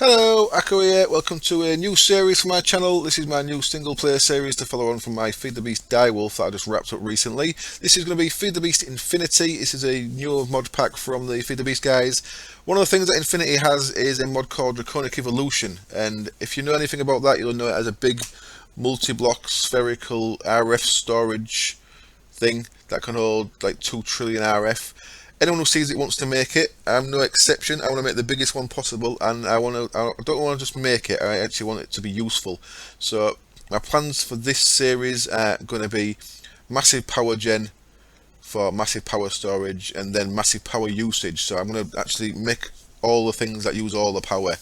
Hello, Akko here. Welcome to a new series for my channel. This is my new single player series to follow on from my Feed the Beast Direwolf that I just wrapped up recently. This is going to be Feed the Beast Infinity. This is a new mod pack from the Feed the Beast guys. One of the things that Infinity has is a mod called Draconic Evolution, and if you know anything about that, you'll know it as a big multi-block spherical RF storage thing that can hold like 2 trillion RF. Anyone who sees it wants to make it. I'm no exception. I want to make the biggest one possible, and I don't want to just make it. I actually want it to be useful. So my plans for this series are going to be massive power gen for massive power storage, and then massive power usage. So I'm going to actually make all the things that use all the power.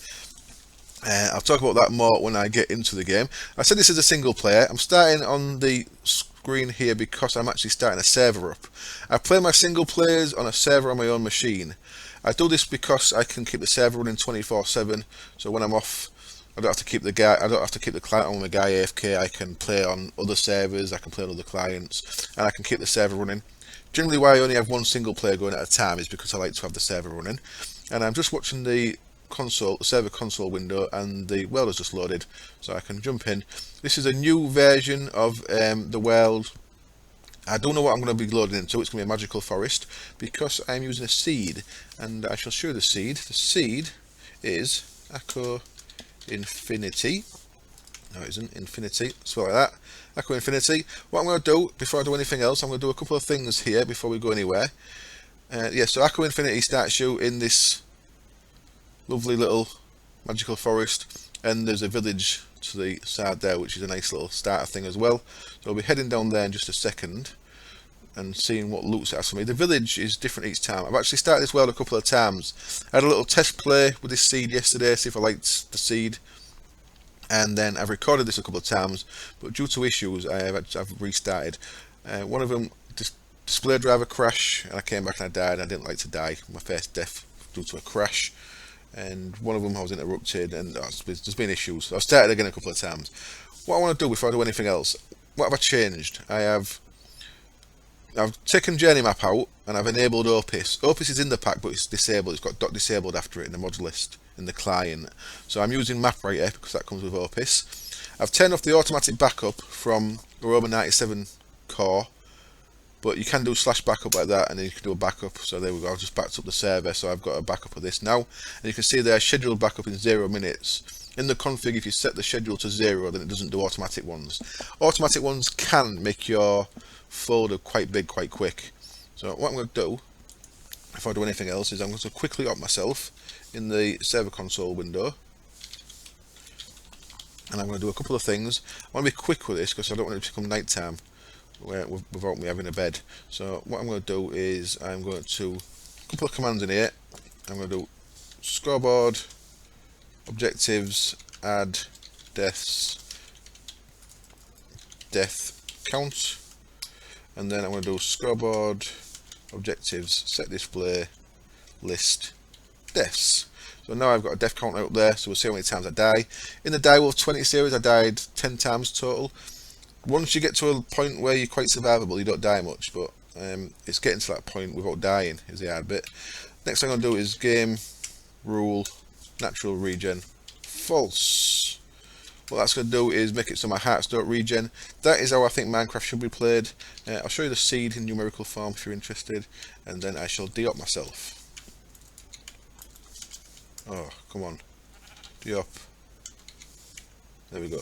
I'll talk about that more when I get into the game. I said this is a single player. I'm starting on the screen here because I'm actually starting a server up. I play my single players on a server on my own machine. I do this because I can keep the server running 24/7. So when I'm off, I don't have to keep the client on, the guy AFK. I can play on other servers. I can play on other clients, and I can keep the server running. Generally, why I only have one single player going at a time is because I like to have the server running. And I'm just watching the server console window, and the world has just loaded, so I can jump in. This is a new version of the world. I don't know what I'm going to be loading into. It's going to be a magical forest because I'm using a seed, and I shall show you the seed. The seed is Akko Infinity. No, it isn't. Infinity. Spell like that. Akko Infinity. What I'm going to do before I do anything else, I'm going to do a couple of things here before we go anywhere. Yeah, so Akko Infinity starts you in this lovely little magical forest, and there's a village to the side there, which is a nice little starter thing as well. So I'll be heading down there in just a second and seeing what loots it has for me. The village is different each time. I've actually started this world a couple of times. I had a little test play with this seed yesterday, see if I liked the seed, and then I've recorded this a couple of times, but due to issues I've restarted. One of them, display driver crash, and I came back and I died. I didn't like to die. My first death due to a crash. And one of them I was interrupted, and there's been issues. I've started again a couple of times. What I want to do before I do anything else, what have I changed? I've taken Journey Map out, and I've enabled Opus. Opus is in the pack, but it's disabled. It's got .disabled after it in the mod list in the client. So I'm using Map Writer because that comes with Opus. I've turned off the automatic backup from the Roman 97 core, but you can do /backup like that, and then you can do a backup. So there we go, I've just backed up the server, so I've got a backup of this now. And you can see there, scheduled backup in 0 minutes. In the config, if you set the schedule to 0, then it doesn't do automatic ones. Automatic ones can make your folder quite big quite quick. So what I'm going to do, if I do anything else, is I'm going to quickly up myself in the server console window. And I'm going to do a couple of things. I want to be quick with this because I don't want it to become night time without me having a bed. So what I'm going to do is I'm going to a couple of commands in here. I'm going to do scoreboard, objectives, add deaths, death count, and then I'm going to do scoreboard, objectives, set display, list, deaths. So now I've got a death count out there, so we'll see how many times I die. In the Direwolf 20 series I died 10 times total. Once you get to a point where you're quite survivable, you don't die much, but it's getting to that point without dying is the hard bit. Next thing I'm going to do is game, rule, natural regen, false. What that's going to do is make it so my hearts don't regen. That is how I think Minecraft should be played. I'll show you the seed in numerical form if you're interested, and then I shall de-op myself. Oh, come on. De-op. There we go.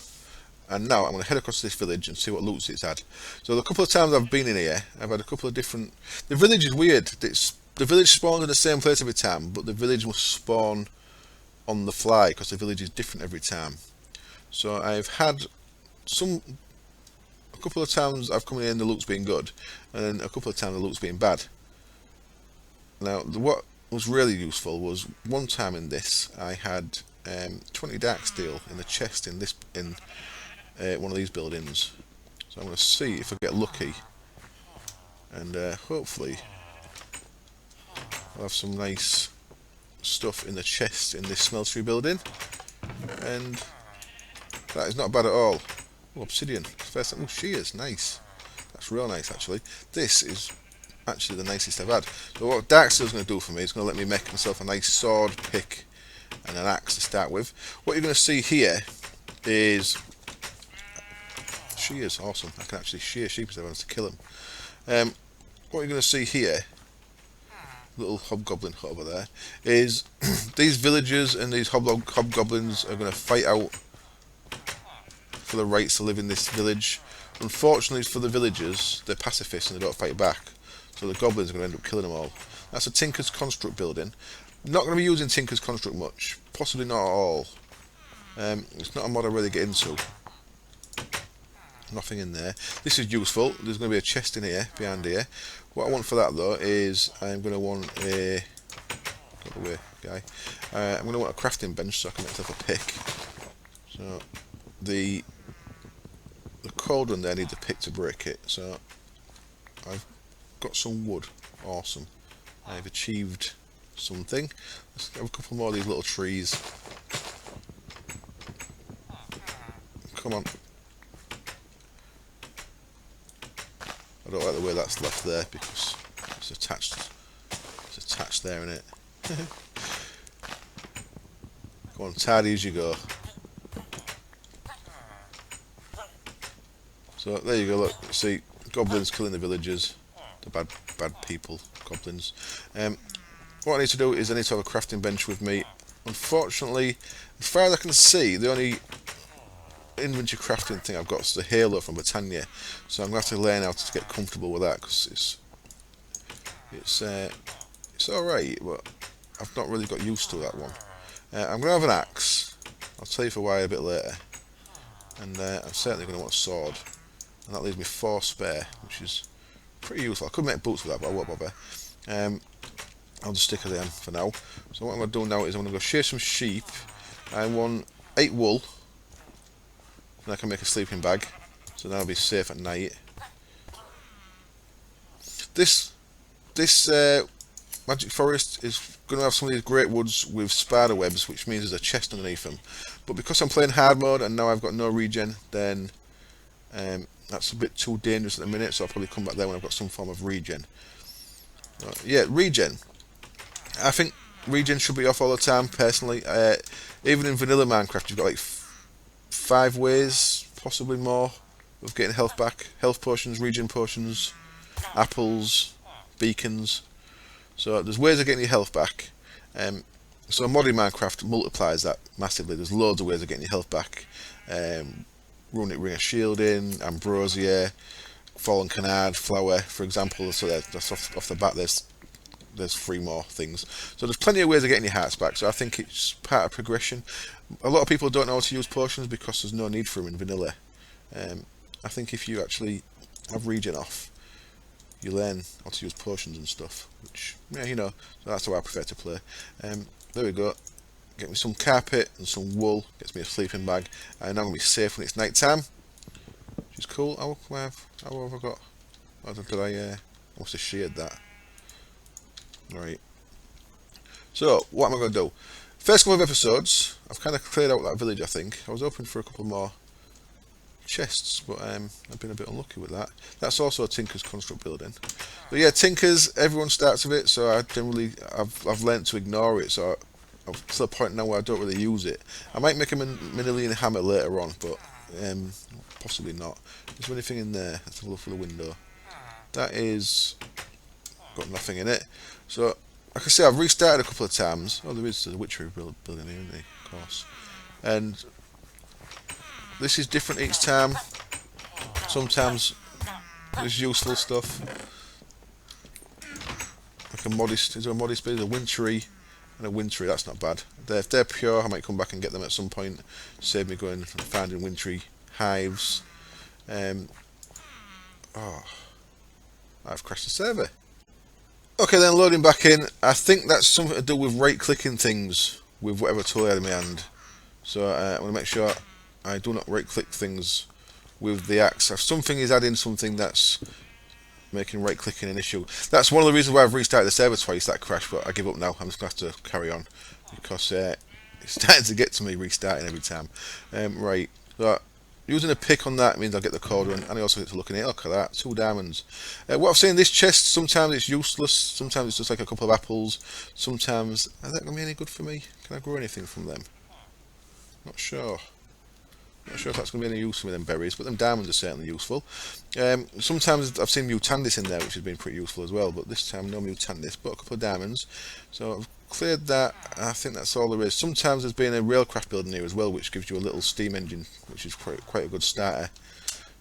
And now I'm going to head across to this village and see what loots it's had. So the couple of times I've been in here, I've had a couple of different... The village is weird. The village spawns in the same place every time, but the village must spawn on the fly because the village is different every time. So I've had a couple of times I've come in and the loot's been good, and then a couple of times the loot's been bad. Now what was really useful was one time in this I had 20 dark steel in the chest in one of these buildings. So I'm going to see if I get lucky, and hopefully I'll have some nice stuff in the chest in this smeltery building, and that is not bad at all. Oh, obsidian. First, oh, shears, nice. That's real nice actually. This is actually the nicest I've had. So what dark steel's going to do for me is going to let me make myself a nice sword, pick, and an axe to start with. What you're going to see here is shears. Awesome. I can actually shear sheep instead of having to kill them. What you're going to see here, little hobgoblin hut over there, is these villagers and these hobgoblins are going to fight out for the rights to live in this village. Unfortunately for the villagers, they're pacifists and they don't fight back, so the goblins are going to end up killing them all. That's a Tinker's Construct building. Not going to be using Tinker's Construct much, possibly not at all. It's not a mod I really get into. Nothing in there. This is useful. There's going to be a chest in here, behind here. What I want for that though is I'm going to want a... Get away, guy. I'm going to want a crafting bench so I can make myself a pick. So the cauldron there needs a pick to break it. So I've got some wood. Awesome. I've achieved something. Let's have a couple more of these little trees. Come on. I don't like the way that's left there because it's attached. It's attached there, isn't it? Come on, tidy as you go. So there you go. Look, see, goblins killing the villagers, the bad people, goblins. What I need to do is I need to have a crafting bench with me. Unfortunately, as far as I can see, the only inventory crafting thing I've got is the halo from Britannia, so I'm going to have to learn how to get comfortable with that because it's alright, but I've not really got used to that one. I'm going to have an axe. I'll tell you for why a bit later, and I'm certainly going to want a sword, and that leaves me 4 spare, which is pretty useful. I could make boots with that, but I won't bother. I'll just stick as I am for now. So what I'm going to do now is I'm going to go shear some sheep. I want 8 wool. And I can make a sleeping bag, so then I'll be safe at night. This magic forest is going to have some of these great woods with spider webs, which means there's a chest underneath them. But because I'm playing hard mode and now I've got no regen, then that's a bit too dangerous at the minute, so I'll probably come back there when I've got some form of regen. Yeah, regen. I think regen should be off all the time, personally. Even in vanilla Minecraft, you've got like 5 ways, possibly more, of getting health back. Health potions, regen potions, apples, beacons. So there's ways of getting your health back. So modding Minecraft multiplies that massively. There's loads of ways of getting your health back. Runic Ring of Shielding, Ambrosia, Fallen Canard, Flower, for example. So that's off the bat there's 3 more things. So there's plenty of ways of getting your hearts back, so I think it's part of progression. A lot of people don't know how to use potions because there's no need for them in vanilla. I think if you actually have regen off, you learn how to use potions and stuff, which, yeah, you know, so that's how I prefer to play. There we go. Get me some carpet and some wool, gets me a sleeping bag, and I'm going to be safe when it's night time, which is cool. How have I got? Oh, did I must have sheared that. Alright. So, what am I going to do? First couple of episodes, I've kind of cleared out that village, I think. I was hoping for a couple more chests, but I've been a bit unlucky with that. That's also a Tinker's Construct building. But yeah, Tinkers, everyone starts with it, so I've learnt to ignore it, so I'm to the point now where I don't really use it. I might make a Manilian hammer later on, but possibly not. Is there anything in there? Let's have a look through the window. That is... got nothing in it. So, like I say, I've restarted a couple of times. Oh, there is the witchery building here, isn't there? Of course. And this is different each time. Sometimes there's useful stuff. Like a modest, is there a modest bit? A wintry and a wintry, that's not bad. If they're pure, I might come back and get them at some point. Save me going and finding wintry hives. Oh, I've crashed the server. Okay, then loading back in. I think that's something to do with right-clicking things with whatever tool I had in my hand. So I want to make sure I do not right-click things with the axe. If something is adding something that's making right-clicking an issue. That's one of the reasons why I've restarted the server twice, that crash, but I give up now. I'm just going to have to carry on because it's starting to get to me restarting every time. Right, so Using a pick on that means I'll get the cauldron, and I also get to look in it. Look at that, 2 diamonds. What I've seen in this chest, sometimes it's useless, sometimes it's just like a couple of apples, sometimes... Are that going to be any good for me? Can I grow anything from them? Not sure. Not sure if that's going to be any use for me, them berries, but them diamonds are certainly useful. Sometimes I've seen Mutandis in there, which has been pretty useful as well, but this time no Mutandis, but a couple of diamonds. So I've cleared that, I think that's all there is. Sometimes there's been a railcraft building here as well, which gives you a little steam engine, which is quite a good starter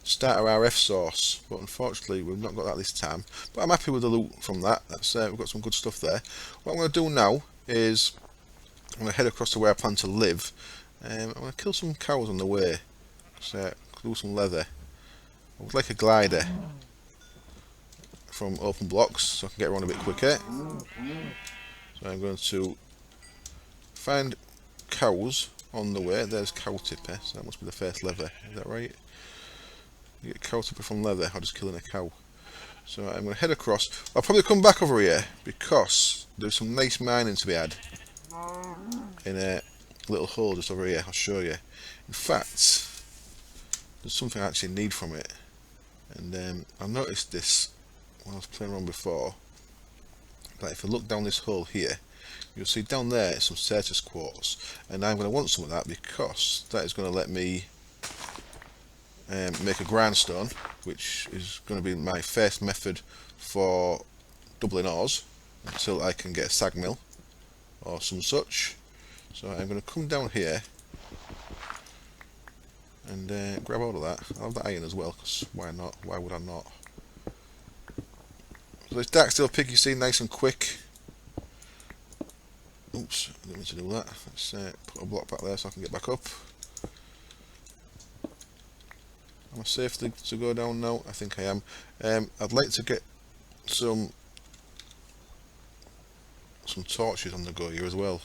RF source, but unfortunately we've not got that this time. But I'm happy with the loot from that. We've got some good stuff there. What I'm going to do now is I'm going to head across to where I plan to live. I'm going to kill some cows on the way, so do some leather. I would like a glider from open blocks so I can get around a bit quicker. So I'm going to find cows on the way. There's cow tipper, so that must be the first leather, is that right? You get cow tipper from leather, or just killing a cow. So I'm going to head across. I'll probably come back over here because there's some nice mining to be had in a little hole just over here. I'll show you. In fact, there's something I actually need from it, and I noticed this when I was playing around before. But if you look down this hole here, you'll see down there some Certus quartz, and I'm going to want some of that because that is going to let me make a grindstone, which is going to be my first method for doubling ores until I can get a sag mill or some such. So I'm going to come down here and grab all of that. I'll have the iron as well, because why not? Why would I not? So this dark steel pick, you see, nice and quick. Oops, I didn't mean to do that. Let's put a block back there so I can get back up. Am I safe to go down now? I think I am. I'd like to get some torches on the go here as well.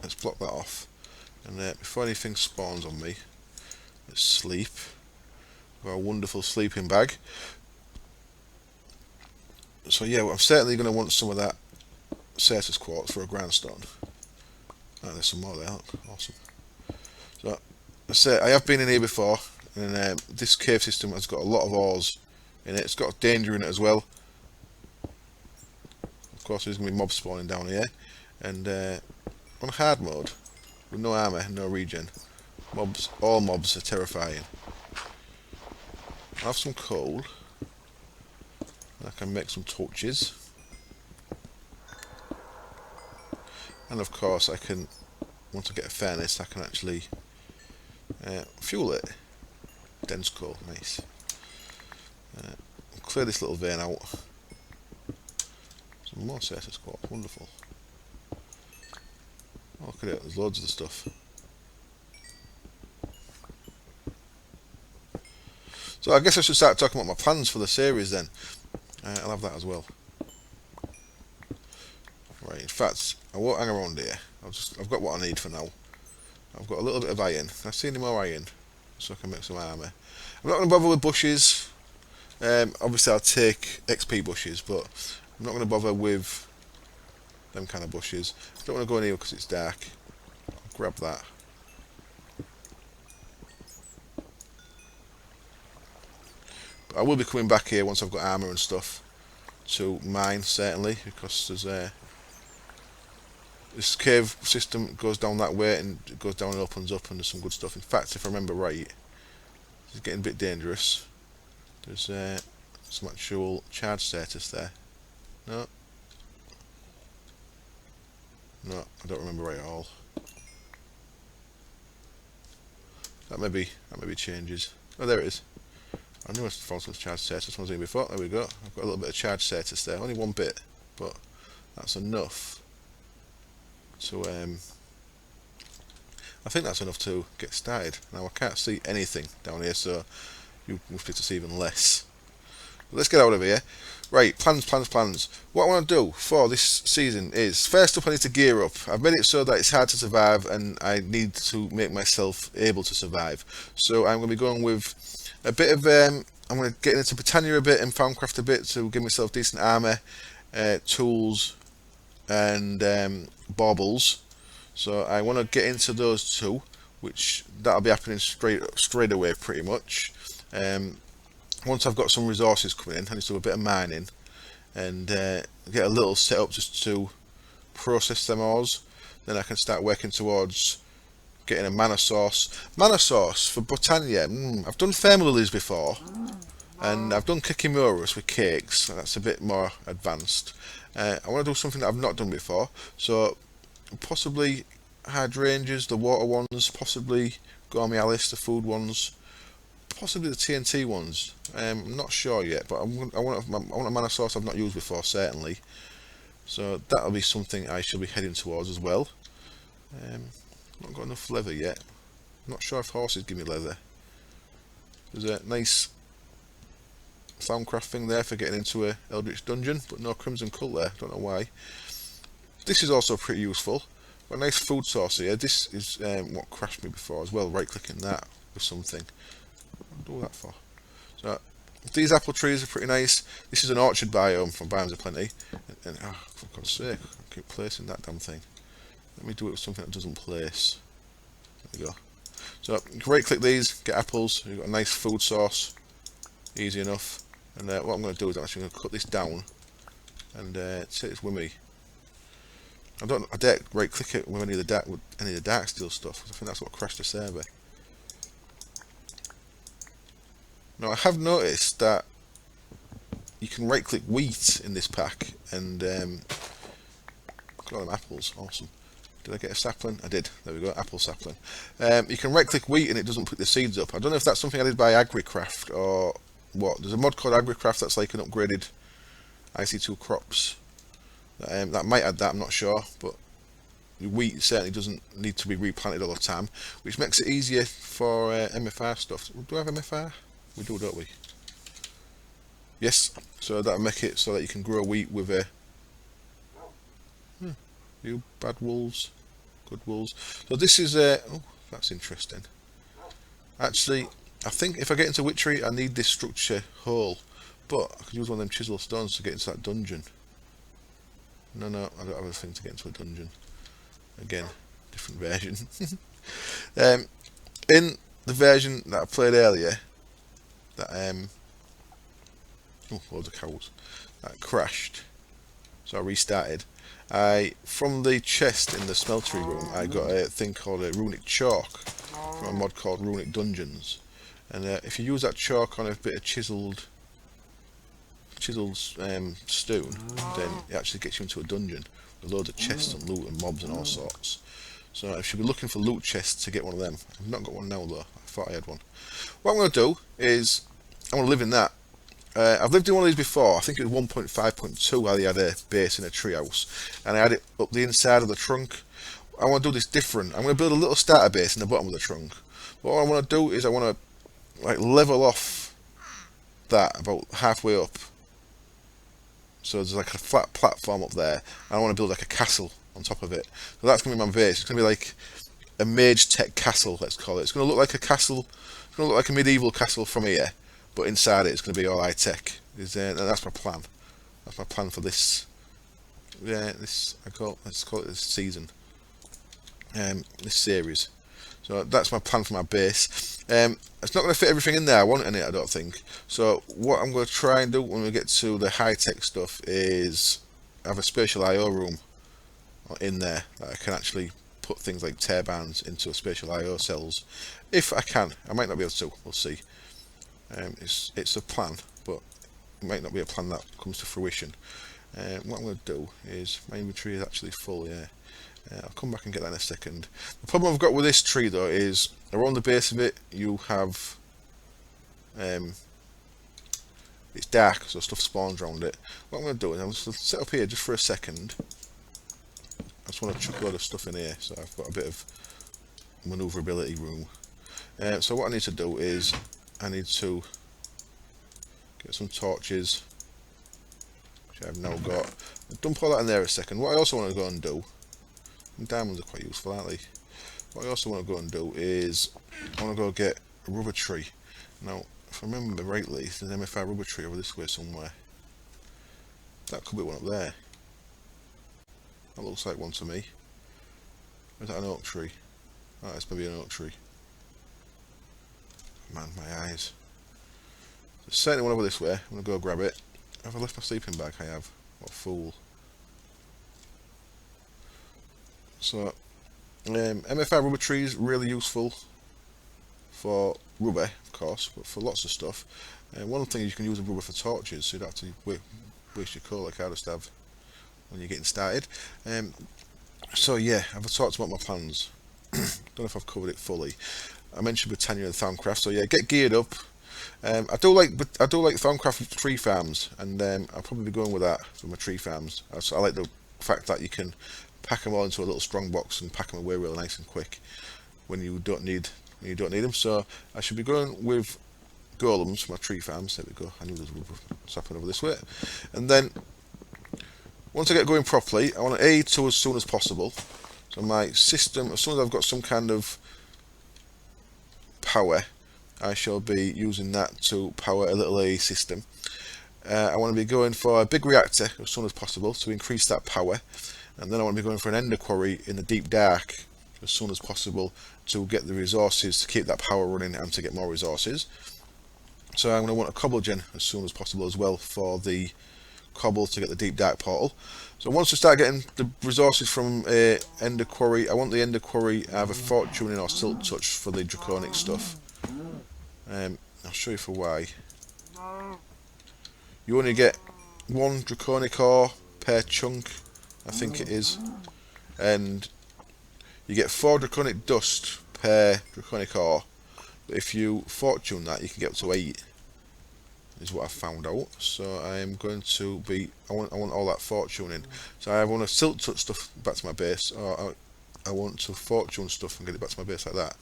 Let's block that off. And before anything spawns on me, let's sleep. We've got a wonderful sleeping bag. So yeah, I'm certainly going to want some of that Certus quartz for a grindstone. Oh, there's some more there. Awesome. So I say I have been in here before, and this cave system has got a lot of ores in it. It's got danger in it as well. Of course, there's going to be mobs spawning down here, and on hard mode with no armor, no regen, all mobs are terrifying. I have some coal. I can make some torches, and of course I can, once I get a furnace, I can actually fuel it. Dense coal, nice. Clear this little vein out. Some more Certus quartz, wonderful. Oh, look at it, there's loads of the stuff. So I guess I should start talking about my plans for the series then. I'll have that as well. Right, in fact, I won't hang around here. I've got what I need for now. I've got a little bit of iron. Can I see any more iron? So I can make some armour. I'm not going to bother with bushes. Obviously I'll take XP bushes, but I'm not going to bother with them kind of bushes. I don't want to go in here because it's dark. I'll grab that. But I will be coming back here once I've got armour and stuff to mine, certainly, because there's this cave system goes down that way and it goes down and opens up, and there's some good stuff. In fact, if I remember right, it's getting a bit dangerous. There's some actual charge status there. No, I don't remember right at all. That maybe changes. Oh, there it is. I knew I found some charge status. I was here before. There we go. I've got a little bit of charge status there. Only one bit, but that's enough to I think that's enough to get started. Now I can't see anything down here, so you must be able to see even less. But let's get out of here. Right, plans. What I want to do for this season is, first up I need to gear up. I've made it so that it's hard to survive and I need to make myself able to survive. So I'm going to be going with a bit of, I'm going to get into Britannia a bit and Farmcraft a bit to give myself decent armour, tools and baubles. So I want to get into those two. which that'll be happening straight away pretty much. Once I've got some resources coming in, I need to do a bit of mining and get a little setup just to process them ores. Then I can start working towards getting a mana source. Mana source for Botania. I've done thermal lilies before, and I've done Kikimuras with cakes. That's a bit more advanced. I want to do something that I've not done before, so possibly hydrangeas, the water ones, possibly Gormialis, the food ones, possibly the TNT ones. I'm not sure yet, but I want a mana source I've not used before, certainly. So that'll be something I shall be heading towards as well. Not got enough leather yet. Not sure if horses give me leather. There's a nice soundcraft thing there for getting into a Eldritch dungeon, but no Crimson Cult there. Don't know why. This is also pretty useful. Got a nice food source here. This is what crashed me before as well. Right clicking that with something. What do that for? So these apple trees are pretty nice. This is an orchard biome from Biomes of Plenty. And oh, for God's sake, I keep placing that damn thing. Let me do it with something that doesn't place. There we go. So right click these, get apples. You've got a nice food source. Easy enough. And what I'm going to do is I'm actually going to cut this down and take this with me. I dare right click it with any of the dark steel stuff, because I think that's what crashed the server. Now I have noticed that you can right click wheat in this pack and look at all them apples, awesome. Did I get a sapling? I did. There we go, apple sapling. You can right click wheat and it doesn't put the seeds up. I don't know if that's something I did by AgriCraft or what. There's a mod called AgriCraft that's like an upgraded IC2 crops. That might add that, I'm not sure, but wheat certainly doesn't need to be replanted all the time, which makes it easier for MFR stuff. Do I have MFR? We do, don't we? Yes, so that'll make it so that you can grow wheat with a... you bad wolves, good wolves. So this is oh, that's interesting. Actually, I think if I get into Witchery, I need this structure whole, but I can use one of them chisel stones to get into that dungeon. No, I don't have a thing to get into a dungeon. Again, different version. In the version that I played earlier, that oh, loads of cows, that crashed, so I restarted. From the chest in the smeltery room, I got a thing called a runic chalk from a mod called Runic Dungeons, and if you use that chalk on a bit of chiseled stone, then it actually gets you into a dungeon with loads of chests and loot and mobs and all sorts. So I should be looking for loot chests to get one of them. I've not got one now though. I thought I had one. What I'm going to do is I'm going to live in that. I've lived in one of these before. I think it was 1.5.2 where they had a base in a treehouse, and I had it up the inside of the trunk. I want to do this different. I'm going to build a little starter base in the bottom of the trunk. But what I want to do is I want to like level off that about halfway up. So there's like a flat platform up there, and I want to build like a castle on top of it. So that's going to be my base. It's going to be like a mage tech castle, let's call it. It's going to look like a castle. It's going to look like a medieval castle from here, but inside it's going to be all high tech. And that's my plan. That's my plan for this. Yeah, let's call it this season. This series. So that's my plan for my base. It's not going to fit everything in there I want in it, I don't think. So what I'm going to try and do when we get to the high-tech stuff is have a spatial I/O room in there that I can actually put things like turbines into a spatial I/O cells. If I can. I might not be able to. We'll see. It's a plan, but it might not be a plan that comes to fruition. What I'm going to do is, my inventory is actually full, yeah. I'll come back and get that in a second. The problem I've got with this tree though is around the base of it you have it's dark, so stuff spawns around it. What I'm going to do is I'm just going to sit up here just for a second. I just want to chuck a load of stuff in here so I've got a bit of manoeuvrability room. So what I need to do is I need to get some torches, which I've now got. I'll dump all that in there a second. What I also want to go and do, and diamonds are quite useful, aren't they? What I also want to go and do is I want to go get a rubber tree. Now, if I remember rightly, there's an MFR rubber tree over this way somewhere. That could be one up there. That looks like one to me. Or is that an oak tree? Oh, it's maybe an oak tree. Man, my eyes. There's certainly one over this way. I'm going to go grab it. Have I left my sleeping bag? I have. What a fool. So, MFI rubber trees, really useful for rubber, of course, but for lots of stuff. And one thing is you can use a rubber for torches, so you don't have to waste your coal like I just have when you're getting started. So yeah, I've talked about my plans. Don't know if I've covered it fully. I mentioned Britannia and Thaumcraft, so yeah, get geared up. I do like Thaumcraft tree farms, and I'll probably be going with that for my tree farms. I like the fact that you can pack them all into a little strong box and pack them away real nice and quick when you don't need them. So I should be going with golems for my tree farms. There we go. I knew there was rubber sapping over this way. And then once I get going properly, I want an A2 as soon as possible. So my system, as soon as I've got some kind of power, I shall be using that to power a little A system. I want to be going for a big reactor as soon as possible to increase that power, and then I want to be going for an ender quarry in the deep dark as soon as possible to get the resources to keep that power running and to get more resources. So I'm going to want a cobble gen as soon as possible as well for the cobble to get the deep dark portal. So once we start getting the resources from ender quarry, I want the ender quarry either fortuning or silt touch for the draconic stuff. I'll show you for why. You only get one draconic ore per chunk, I think it is, and you get 4 draconic dust per draconic ore. But if you fortune that, you can get up to 8. Is what I found out. So I am going to be. I want all that fortuning. So I want to silt touch stuff back to my base, or I want to fortune stuff and get it back to my base like that.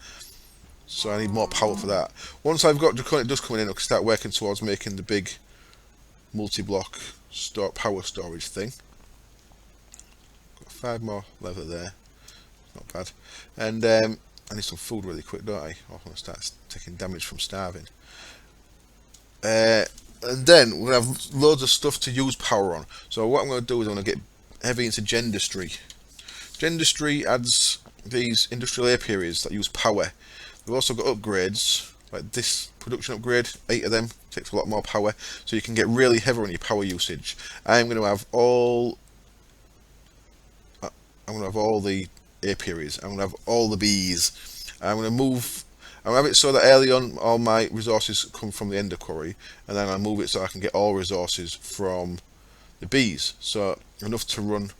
So I need more power for that. Once I've got draconic dust coming in, I can start working towards making the big multi-block power storage thing. Got 5 more leather there. Not bad. And I need some food really quick, don't I? Or I'm going to start taking damage from starving. And then we're going to have loads of stuff to use power on. So what I'm going to do is I'm going to get heavy into Gendustry. Gendustry adds these industrial apiaries that use power. We've also got upgrades, like this production upgrade, 8 of them, takes a lot more power, so you can get really heavy on your power usage. I'm going to have all the apiaries, I'm going to have all the bees, I'm going to have it so that early on all my resources come from the ender quarry, and then I move it so I can get all resources from the bees. So enough to run.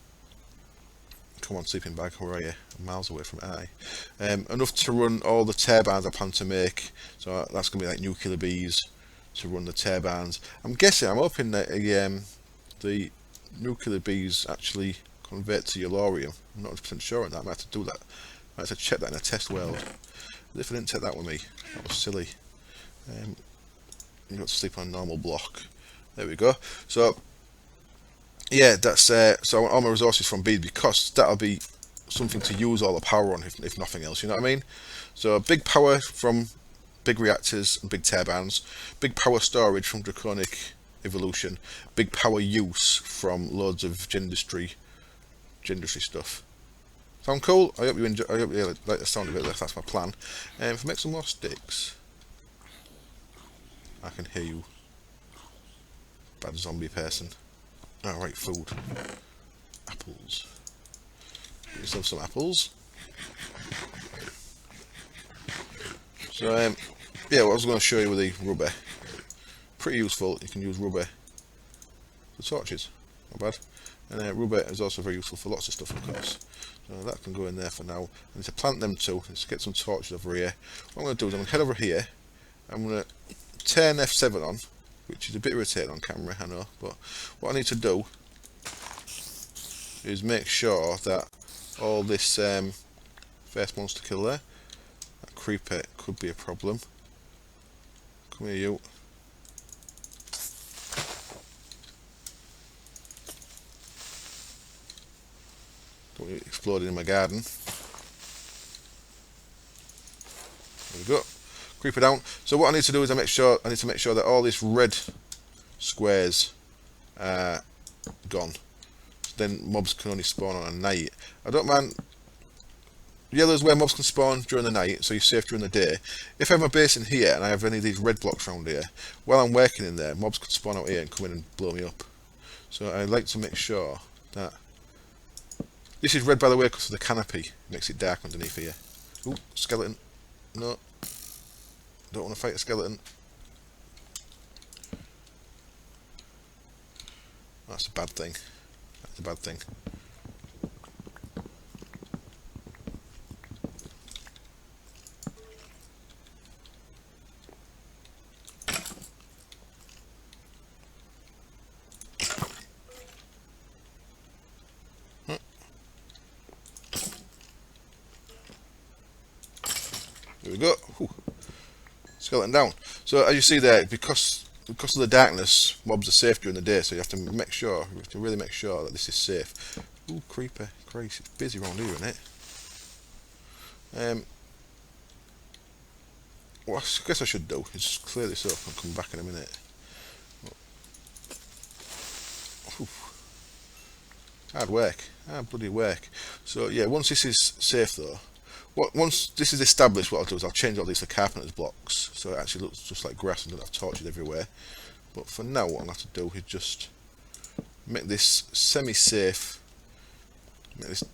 Come on, sleeping bag, where are you? I'm miles away from I. Enough to run all the turbines I plan to make. So that's going to be like nuclear bees to run the turbines. I'm hoping that the nuclear bees actually convert to Yellorium. I'm not 100% sure on that. I might have to do that. I might have to check that in a test world. As if I didn't take that with me. That was silly. You got to sleep on a normal block. There we go. So yeah, that's so I want all my resources from bees, because that'll be something to use all the power on, if nothing else, you know what I mean? So big power from big reactors and big turbines, big power storage from draconic evolution, big power use from loads of Gendustry stuff. Sound cool? I hope you enjoy. I hope you like the sound of it. That's my plan. If I make some more sticks, I can hear you, bad zombie person. Alright, food. Apples. Get yourself some apples. So, yeah, what I was going to show you with the rubber. Pretty useful. You can use rubber for torches. Not bad. And rubber is also very useful for lots of stuff, of course. So that can go in there for now. I need to plant them too. Let's get some torches over here. What I'm going to do is I'm going to head over here. I'm going to turn F7 on, which is a bit irritating on camera, I know, but what I need to do is make sure that all this first monster kill there, that creeper could be a problem. Come here, you. Don't want you exploding in my garden. There we go. Creeper down. So what I need to do is I need to make sure that all these red squares are gone. Then mobs can only spawn on a night. I don't mind yellow is where mobs can spawn during the night, so you're safe during the day. If I have my base in here and I have any of these red blocks around here, while I'm working in there, mobs can spawn out here and come in and blow me up. So I like to make sure that... This is red, by the way, because of the canopy. It makes it dark underneath here. Ooh, skeleton. No. Don't want to fight a skeleton. That's a bad thing. That's a bad thing. There we go. Ooh. Skeleton down. So as you see there, because of the darkness, mobs are safe during the day. So you have to make sure, you have to really make sure that this is safe. Ooh, creeper, Christ, it's busy around here, isn't it? What I guess I should do is clear this up and come back in a minute. Ooh. Hard work, hard bloody work. So yeah, once this is safe though. Once this is established, what I'll do is I'll change all these to carpenter's blocks, so it actually looks just like grass and don't have torches everywhere. But for now, what I'm going to have to do is just make this semi-safe, make this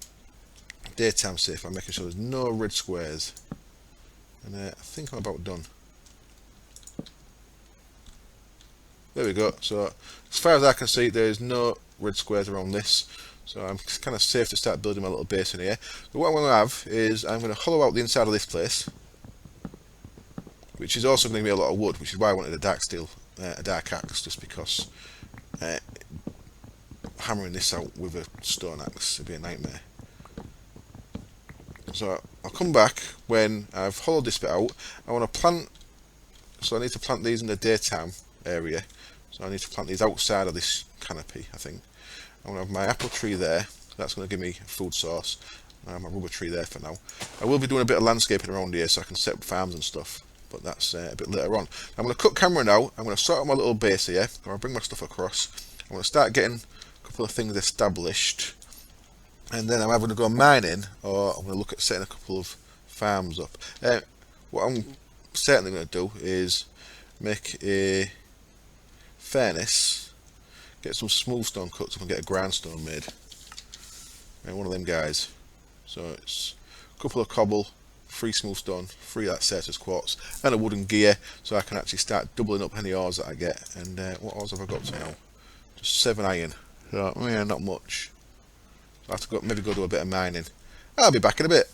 daytime safe by making sure there's no red squares. And I think I'm about done. There we go. So as far as I can see, there is no red squares around this. So I'm kind of safe to start building my little base in here. So what I'm going to have is I'm going to hollow out the inside of this place, which is also going to be a lot of wood, which is why I wanted a dark steel, a dark axe, just because hammering this out with a stone axe would be a nightmare. So I'll come back when I've hollowed this bit out. I want to plant, so I need to plant these in the daytime area. So I need to plant these outside of this canopy, I think. I'm going to have my apple tree there. That's going to give me a food source. I have my rubber tree there for now. I will be doing a bit of landscaping around here so I can set up farms and stuff. But that's a bit later on. I'm going to cut camera now. I'm going to sort out my little base here. I'm going to bring my stuff across. I'm going to start getting a couple of things established. And then I'm either going to go mining or I'm going to look at setting a couple of farms up. What I'm certainly going to do is make a furnace. Get some smooth stone cuts up and get a grindstone made. And one of them guys. So it's a couple of cobble, 3 smooth stone, 3 that Certus quartz, and a wooden gear, so I can actually start doubling up any ores that I get. And what ores have I got to now? Just 7 iron. So yeah, not much. So I have to maybe go do a bit of mining. I'll be back in a bit.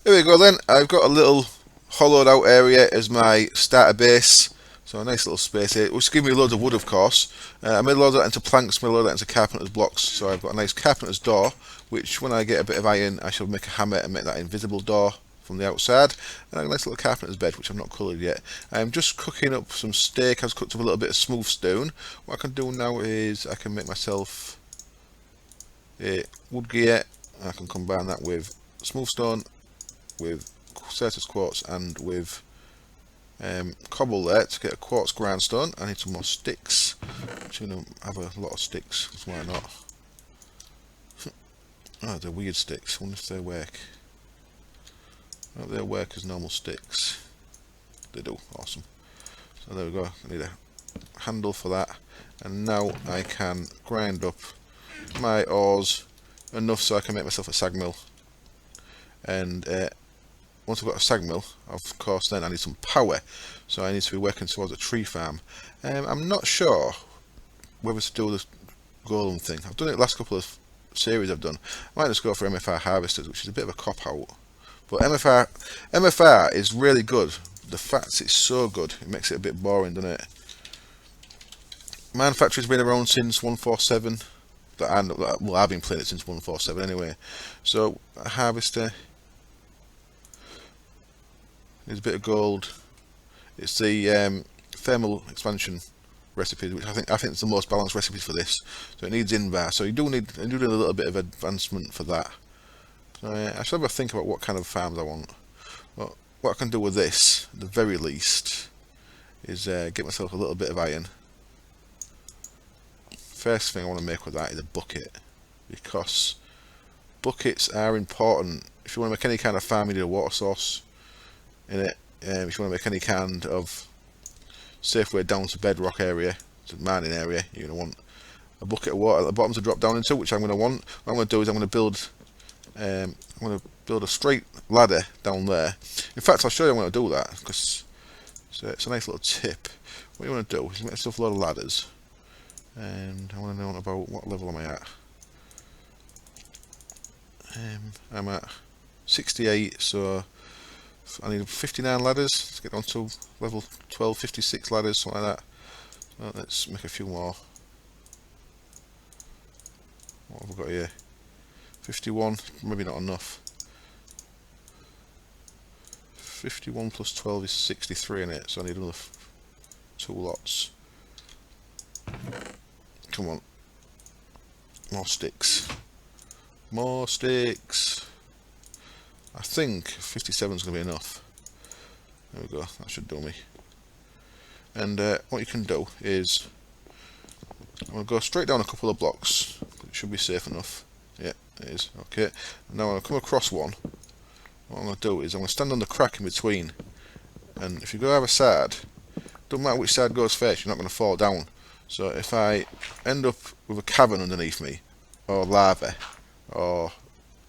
There we go then. I've got a little hollowed out area as my starter base. So a nice little space here, which gives me loads of wood, of course. I made a load of that into planks, made a load of that into carpenter's blocks. So I've got a nice carpenter's door, which when I get a bit of iron, I shall make a hammer and make that invisible door from the outside. And I have a nice little carpenter's bed, which I've not coloured yet. I'm just cooking up some steak. I've cooked up a little bit of smooth stone. What I can do now is I can make myself a wood gear. I can combine that with smooth stone, with Certus quartz, and with cobble there to get a quartz grindstone. I need some more sticks. I'm going to have a lot of sticks, because why not? Oh, they're weird sticks. I wonder if they work. Oh, they work as normal sticks. They do. Awesome. So there we go. I need a handle for that. And now I can grind up my ores enough so I can make myself a sag mill. And once I've got a sag mill, of course, then I need some power. So I need to be working towards a tree farm. I'm not sure whether to do this golem thing. I've done it the last couple of series I've done. I might just go for MFR harvesters, which is a bit of a cop out. But MFR is really good. The fact it's so good, it makes it a bit boring, doesn't it? Mine Factory's been around since 147. Well, I've been playing it since 147 anyway. So a harvester. There's a bit of gold. It's the thermal expansion recipe, which I think is the most balanced recipe for this. So it needs invar. So you do need a little bit of advancement for that. So I should have a think about what kind of farms I want. Well, what I can do with this, at the very least, is get myself a little bit of iron. First thing I want to make with that is a bucket, because buckets are important if you want to make any kind of farm, you need a water source in it. If you want to make any kind of safe way down to bedrock area, to mining area, you're going to want a bucket of water at the bottom to drop down into, which I'm going to want. What I'm going to do is I'm going to build a straight ladder down there. In fact, I'll show you how I'm going to do that, because it's a nice little tip. What you want to do is make yourself a lot of ladders, and I want to know about what level am I at. I'm at 68, so I need 59 ladders to get on to level 12, 56 ladders, something like that. So let's make a few more. What have we got here? 51, maybe not enough. 51 plus 12 is 63 in it, so I need another 2 lots. Come on. More sticks. More sticks. I think 57 is going to be enough. There we go, that should do me. And what you can do is, I'm going to go straight down a couple of blocks. It should be safe enough. Yeah, it is. Okay. Now when I come across one, what I'm going to do is I'm going to stand on the crack in between. And if you go either side, don't matter which side goes first, you're not going to fall down. So if I end up with a cavern underneath me, or lava, or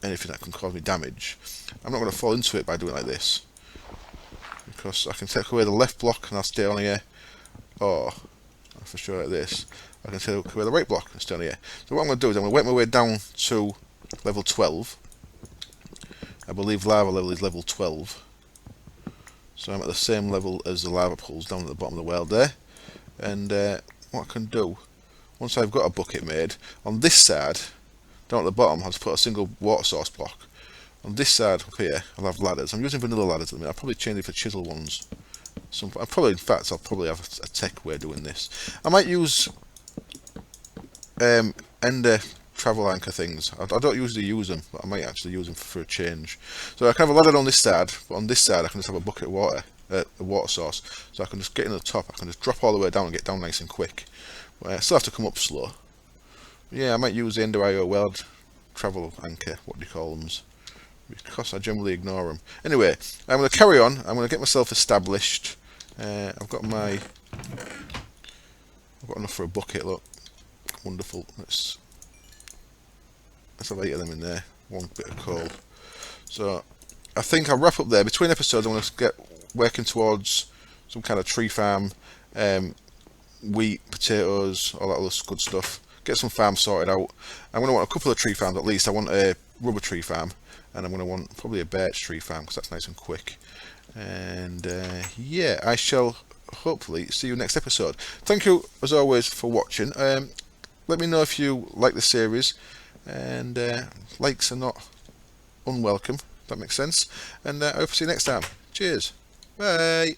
anything that can cause me damage, I'm not going to fall into it by doing it like this, because I can take away the left block and I'll stay on here, or for sure like this, I can take away the right block and stay on here. So what I'm going to do is I'm going to work my way down to level 12. I believe lava level is level 12, so I'm at the same level as the lava pools down at the bottom of the world there. And what I can do, once I've got a bucket made, on this side down at the bottom I'll just put a single water source block. On this side up here I'll have ladders. I'm using vanilla ladders at the minute. I'll probably change it for chisel ones. In fact I'll probably have a tech way of doing this. I might use ender travel anchor things. I don't usually use them, but I might actually use them for a change. So I can have a ladder on this side, but on this side I can just have a bucket of water, a water source, so I can just get in the top. I can just drop all the way down and get down nice and quick. But I still have to come up slow. But yeah, I might use the Ender IO World travel anchor, what do you call them, because I generally ignore them. Anyway, I'm going to carry on. I'm going to get myself established. I've got enough for a bucket. Look, wonderful. Let's have 8 of them in there. 1 bit of coal. So I think I'll wrap up there. Between episodes, I'm going to get working towards some kind of tree farm, wheat, potatoes, all that other good stuff. Get some farms sorted out. I'm going to want a couple of tree farms at least. I want a rubber tree farm, and I'm going to want probably a birch tree farm because that's nice and quick. And yeah, I shall hopefully see you next episode. Thank you as always for watching. Let me know if you like the series, and likes are not unwelcome, if that makes sense. And I hope to see you next time. Cheers. Bye.